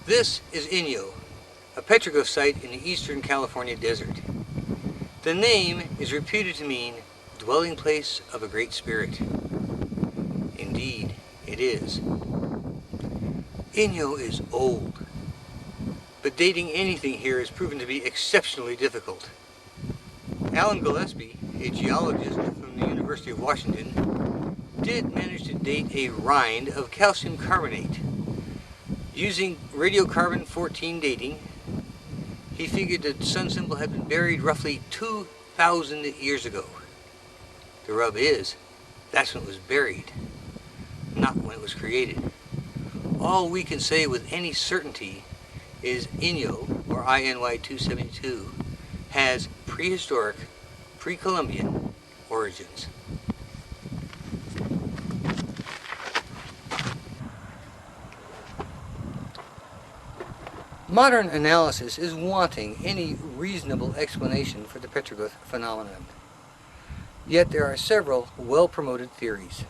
This is Inyo, a petroglyph site in the eastern California desert. The name is reputed to mean dwelling place of a great spirit. Indeed, it is. Inyo is old, but dating anything here has proven to be exceptionally difficult. Alan Gillespie, a geologist from the University of Washington, did manage to date a rind of calcium carbonate. Using radiocarbon 14 dating, he figured the sun symbol had been buried roughly 2,000 years ago. The rub is, that's when it was buried, not when it was created. All we can say with any certainty is Inyo, or INY 272, has prehistoric, pre-Columbian origins. Modern analysis is wanting any reasonable explanation for the petroglyph phenomenon. Yet there are several well-promoted theories.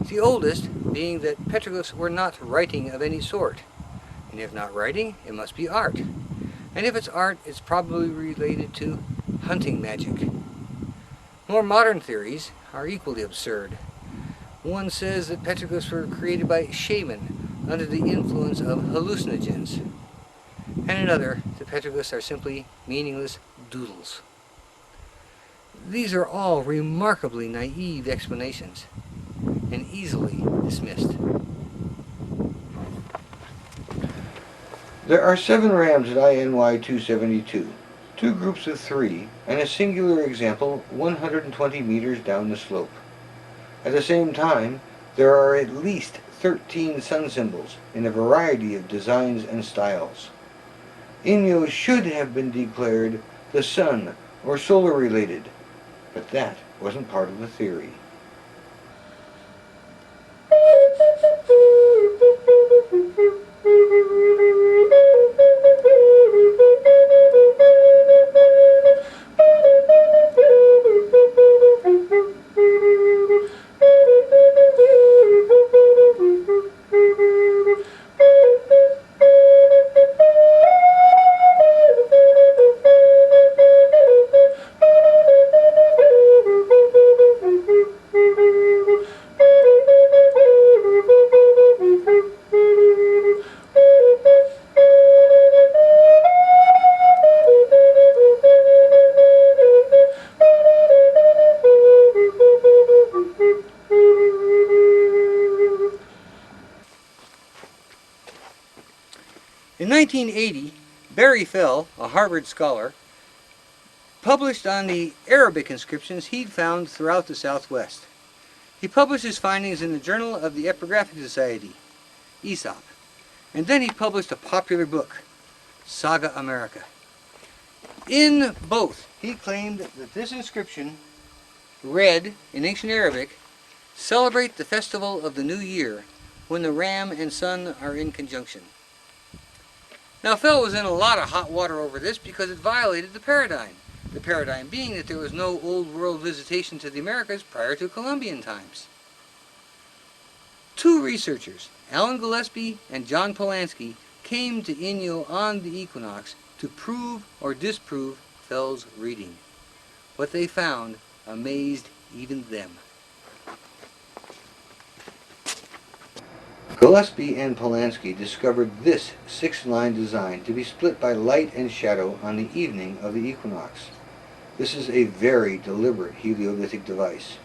The oldest being that petroglyphs were not writing of any sort. And if not writing, it must be art. And if it's art, it's probably related to hunting magic. More modern theories are equally absurd. One says that petroglyphs were created by shaman under the influence of hallucinogens. And another, the petroglyphs are simply meaningless doodles. These are all remarkably naive explanations, and easily dismissed. There are 7 rams at INY 272, 2 groups of 3, and a singular example 120 meters down the slope. At the same time, there are at least 13 sun symbols in a variety of designs and styles. Inyo should have been declared the sun or solar related, but that wasn't part of the theory. In 1980, Barry Fell, a Harvard scholar, published on the Arabic inscriptions he'd found throughout the Southwest. He published his findings in the Journal of the Epigraphic Society, ESOP, and then he published a popular book, Saga America. In both, he claimed that this inscription read, in ancient Arabic, "Celebrate the festival of the new year, when the ram and sun are in conjunction." Now, Fell was in a lot of hot water over this because it violated the paradigm. The paradigm being that there was no old world visitation to the Americas prior to Columbian times. 2 researchers, Alan Gillespie and John Palansky, came to Inyo on the equinox to prove or disprove Fell's reading. What they found amazed even them. Gillespie and Palansky discovered this 6-line design to be split by light and shadow on the evening of the equinox. This is a very deliberate heliolithic device.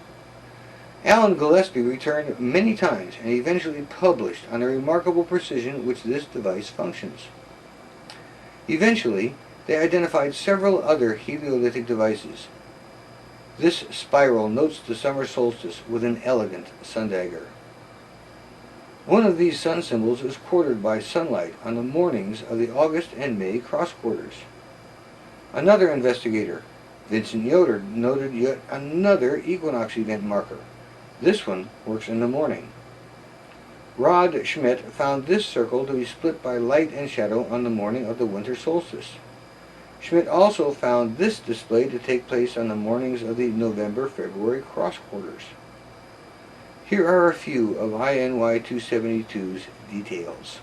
Alan Gillespie returned many times and eventually published on the remarkable precision which this device functions. Eventually, they identified several other heliolithic devices. This spiral notes the summer solstice with an elegant sundagger. One of these sun symbols is quartered by sunlight on the mornings of the August and May cross quarters. Another investigator, Vincent Yoder, noted yet another equinox event marker. This one works in the morning. Rod Schmidt found this circle to be split by light and shadow on the morning of the winter solstice. Schmidt also found this display to take place on the mornings of the November-February cross quarters. Here are a few of INY 272's details.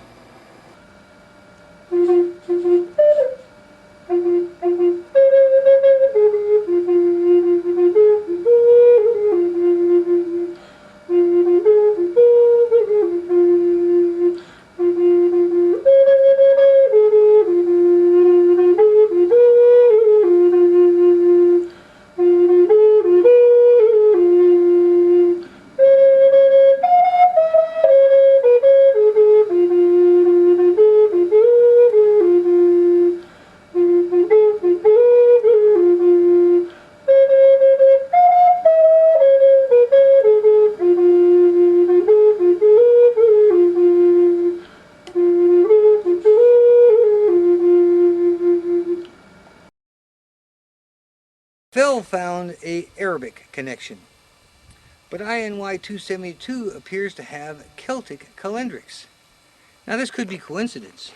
Phil found a Arabic connection, but INY 272 appears to have Celtic calendrics. Now this could be coincidence,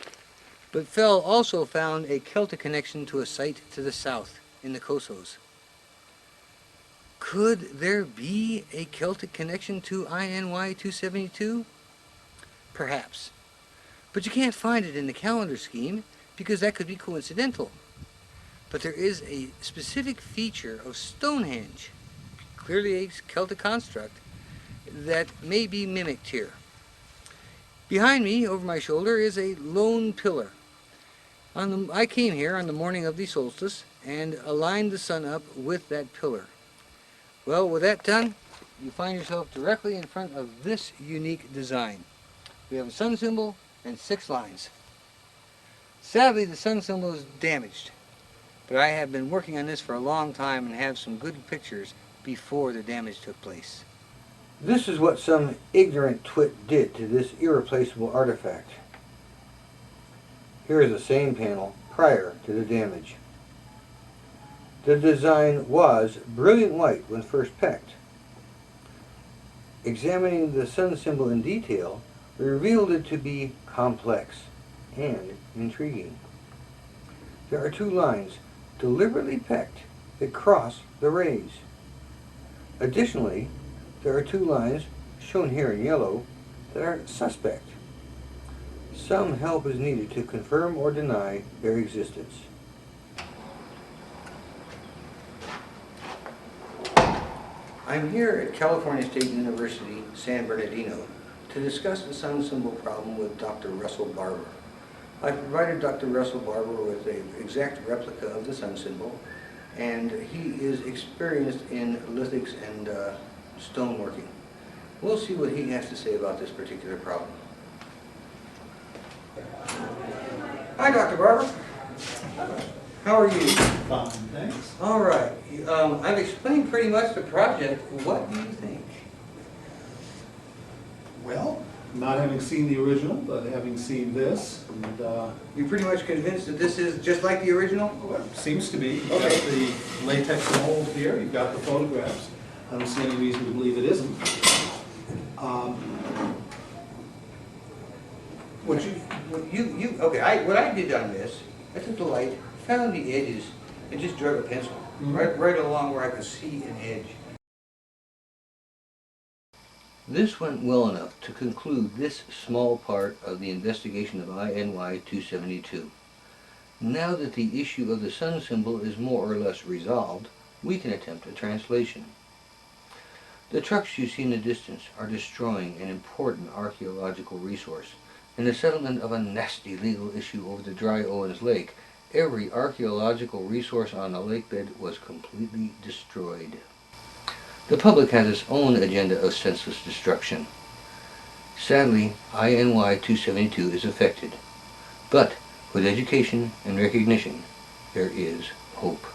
but Phil also found a Celtic connection to a site to the south in the Cosos. Could there be a Celtic connection to INY 272? Perhaps. But you can't find it in the calendar scheme because that could be coincidental. But there is a specific feature of Stonehenge, clearly a Celtic construct, that may be mimicked here. Behind me, over my shoulder, is a lone pillar. I came here on the morning of the solstice and aligned the sun up with that pillar. Well, with that done, you find yourself directly in front of this unique design. We have a sun symbol and 6 lines. Sadly, the sun symbol is damaged, but I have been working on this for a long time and have some good pictures before the damage took place. This is what some ignorant twit did to this irreplaceable artifact. Here is the same panel prior to the damage. The design was brilliant white when first pecked. Examining the sun symbol in detail, we revealed it to be complex and intriguing. There are 2 lines deliberately pecked that cross the rays. Additionally, there are 2 lines, shown here in yellow, that are suspect. Some help is needed to confirm or deny their existence. I'm here at California State University, San Bernardino, to discuss the sun symbol problem with Dr. Russell Barber. I provided Dr. Russell Barber with an exact replica of the sun symbol, and he is experienced in lithics and stoneworking. We'll see what he has to say about this particular problem. Hi, Dr. Barber. How are you? Fine, thanks. All right. I've explained pretty much the project. What do you think? Well, not having seen the original, but having seen this, and You're pretty much convinced that this is just like the original? well, seems to be. You've Okay. got the latex mold here, you've got the photographs. I don't see any reason to believe it isn't. What I did on this, I took the light, found the edges, and just drug a pencil right along where I could see an edge. This went well enough to conclude this small part of the investigation of INY 272. Now that the issue of the sun symbol is more or less resolved, we can attempt a translation. The trucks you see in the distance are destroying an important archaeological resource. In the settlement of a nasty legal issue over the Dry Owens Lake, every archaeological resource on the lakebed was completely destroyed. The public has its own agenda of senseless destruction. Sadly, INY 272 is affected. But with education and recognition, there is hope.